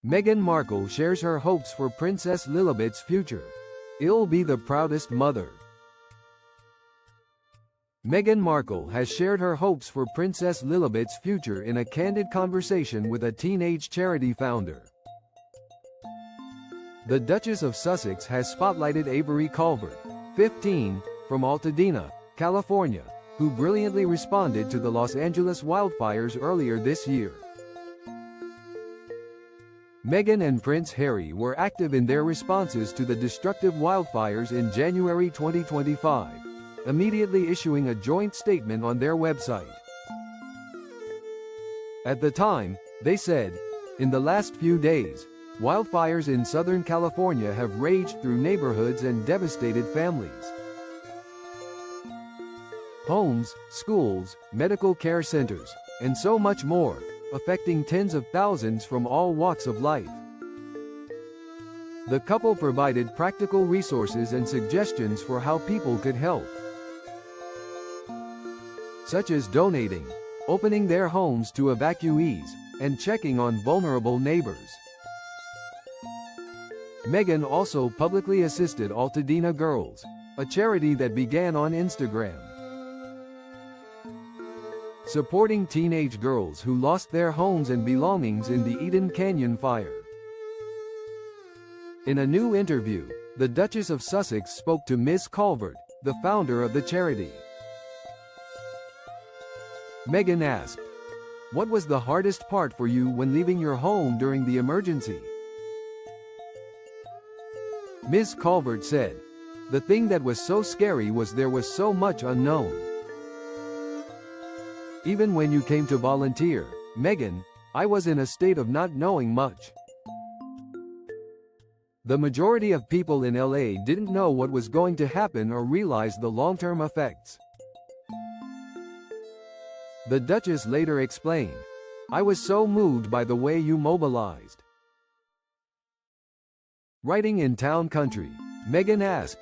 Meghan Markle shares her hopes for Princess Lilibet's future. "I'll be the proudest mother." Meghan Markle has shared her hopes for Princess Lilibet's future in a candid conversation with a teenage charity founder. The Duchess of Sussex has spotlighted Avery Calvert, 15, from Altadena, California, who brilliantly responded to the Los Angeles wildfires earlier this year. Meghan and Prince Harry were active in their responses to the destructive wildfires in January 2025, immediately issuing a joint statement on their website. At the time, they said, "In the last few days, wildfires in Southern California have raged through neighborhoods and devastated families. Homes, schools, medical care centers, and so much more, affecting tens of thousands from all walks of life." The couple provided practical resources and suggestions for how people could help, such as donating, opening their homes to evacuees, and checking on vulnerable neighbors. Meghan also publicly assisted Altadena Girls, a charity that began on Instagram, supporting teenage girls who lost their homes and belongings in the Eden Canyon fire. In a new interview, the Duchess of Sussex spoke to Ms. Calvert, the founder of the charity. Meghan asked, "What was the hardest part for you when leaving your home during the emergency?" Ms. Calvert said, "The thing that was so scary was there was so much unknown. Even when you came to volunteer, Meghan, I was in a state of not knowing much. The majority of people in LA didn't know what was going to happen or realize the long-term effects." The Duchess later explained, "I was so moved by the way you mobilized." Writing in Town Country, Meghan asked,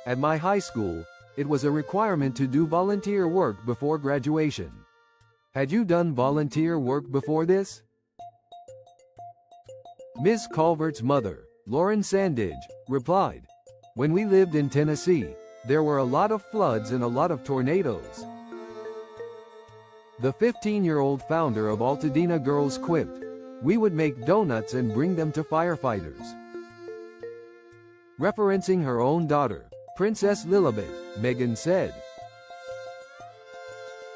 "At my high school, it was a requirement to do volunteer work before graduation. Had you done volunteer work before this?" Ms. Calvert's mother, Lauren Sandidge, replied, "When we lived in Tennessee, there were a lot of floods and a lot of tornadoes." The 15-year-old founder of Altadena Girls quipped, "We would make donuts and bring them to firefighters." Referencing her own daughter, Princess Lilibet, Meghan said,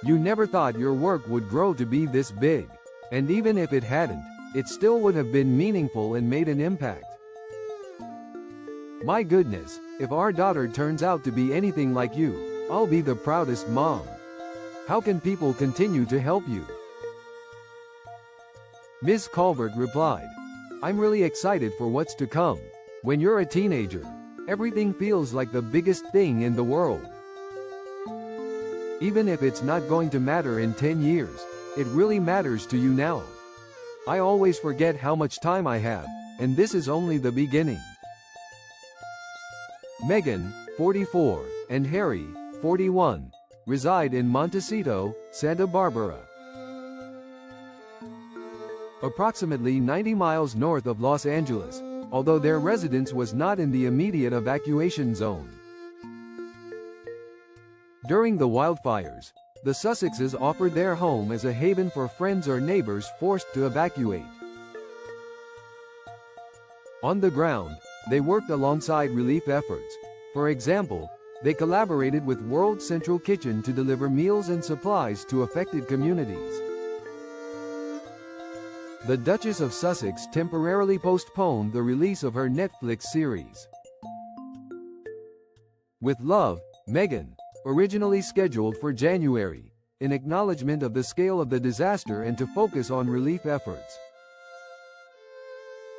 "You never thought your work would grow to be this big. And even if it hadn't, it still would have been meaningful and made an impact. My goodness, if our daughter turns out to be anything like you, I'll be the proudest mom. How can people continue to help you?" Ms. Calvert replied, "I'm really excited for what's to come. When you're a teenager, everything feels like the biggest thing in the world. Even if it's not going to matter in 10 years, it really matters to you now. I always forget how much time I have, and this is only the beginning." Meghan, 44, and Harry, 41, reside in Montecito, Santa Barbara, approximately 90 miles north of Los Angeles, although their residence was not in the immediate evacuation zone. During the wildfires, the Sussexes offered their home as a haven for friends or neighbors forced to evacuate. On the ground, they worked alongside relief efforts. For example, they collaborated with World Central Kitchen to deliver meals and supplies to affected communities. The Duchess of Sussex temporarily postponed the release of her Netflix series, With Love, Meghan, originally scheduled for January, in acknowledgement of the scale of the disaster and to focus on relief efforts.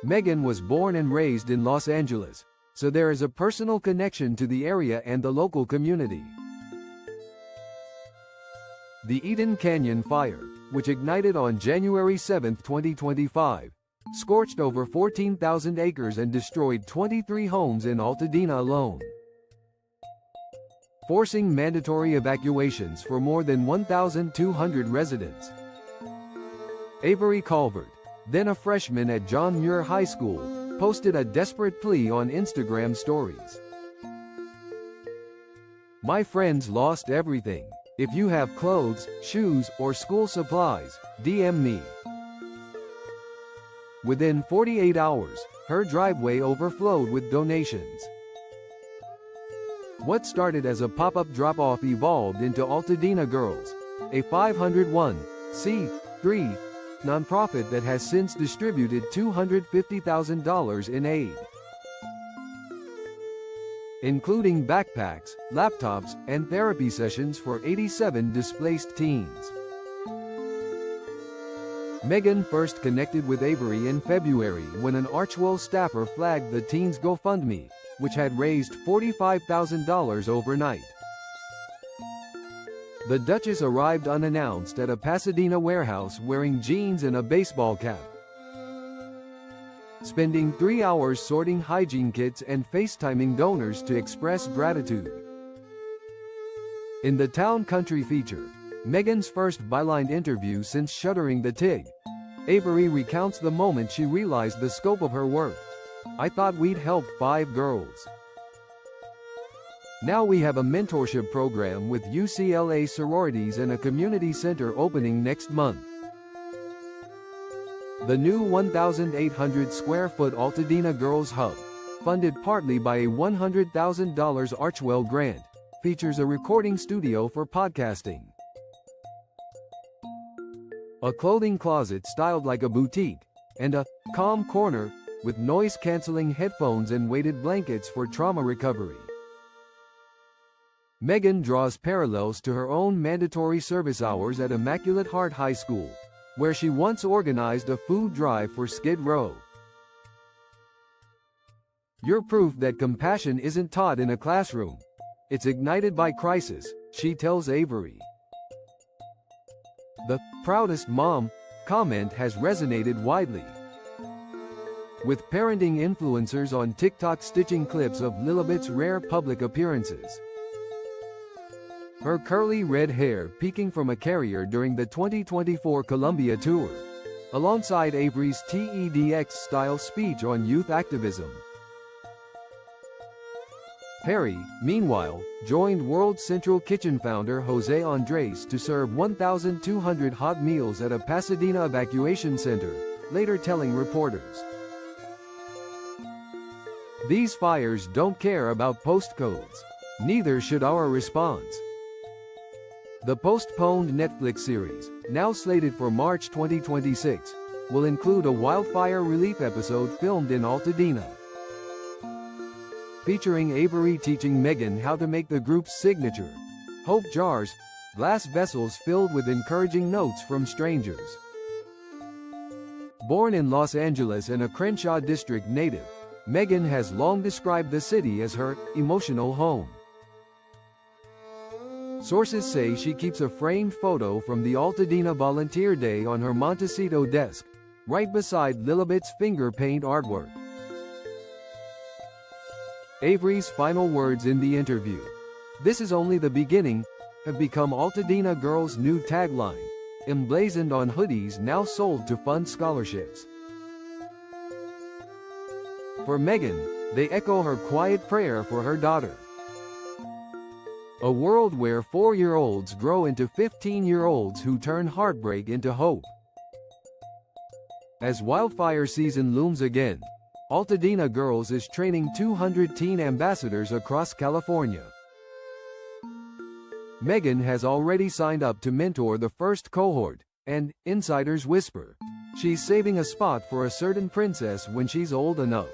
Meghan was born and raised in Los Angeles, so there is a personal connection to the area and the local community. The Eden Canyon fire, which ignited on January 7, 2025, scorched over 14,000 acres and destroyed 23 homes in Altadena alone, forcing mandatory evacuations for more than 1,200 residents. Avery Calvert, then a freshman at John Muir High School, posted a desperate plea on Instagram stories. "My friends lost everything. If you have clothes, shoes, or school supplies, DM me." Within 48 hours, her driveway overflowed with donations. What started as a pop-up drop-off evolved into Altadena Girls, a 501c3 nonprofit that has since distributed $250,000 in aid, including backpacks, laptops, and therapy sessions for 87 displaced teens. Meghan first connected with Avery in February when an Archewell staffer flagged the teens' GoFundMe, which had raised $45,000 overnight. The Duchess arrived unannounced at a Pasadena warehouse wearing jeans and a baseball cap, spending 3 hours sorting hygiene kits and FaceTiming donors to express gratitude. In the Town Country feature, Meghan's first bylined interview since shuttering the TIG, Avery recounts the moment she realized the scope of her work. "I thought we'd help 5 girls. Now we have a mentorship program with UCLA sororities and a community center opening next month." The new 1,800 square foot Altadena Girls Hub, funded partly by a $100,000 Archewell grant, features a recording studio for podcasting, a clothing closet styled like a boutique, and a calm corner with noise-canceling headphones and weighted blankets for trauma recovery. Meghan draws parallels to her own mandatory service hours at Immaculate Heart High School, where she once organized a food drive for Skid Row. "You're proof that compassion isn't taught in a classroom. It's ignited by crisis," she tells Avery. The "proudest mom" comment has resonated widely, with parenting influencers on TikTok stitching clips of Lilibet's rare public appearances, her curly red hair peeking from a carrier during the 2024 Columbia tour, alongside Avery's TEDx-style speech on youth activism. Harry, meanwhile, joined World Central Kitchen founder Jose Andres to serve 1,200 hot meals at a Pasadena evacuation center, later telling reporters, "These fires don't care about postcodes. Neither should our response." The postponed Netflix series, now slated for March 2026, will include a wildfire relief episode filmed in Altadena, featuring Avery teaching Meghan how to make the group's signature hope jars, glass vessels filled with encouraging notes from strangers. Born in Los Angeles and a Crenshaw District native, Meghan has long described the city as her emotional home. Sources say she keeps a framed photo from the Altadena Volunteer Day on her Montecito desk, right beside Lilibet's finger paint artwork. Avery's final words in the interview, "This is only the beginning," have become Altadena Girls' new tagline, emblazoned on hoodies now sold to fund scholarships. For Meghan, they echo her quiet prayer for her daughter. A world where 4-year-olds grow into 15-year-olds who turn heartbreak into hope. As wildfire season looms again, Altadena Girls is training 200 teen ambassadors across California. Meghan has already signed up to mentor the first cohort, and, insiders whisper, she's saving a spot for a certain princess when she's old enough.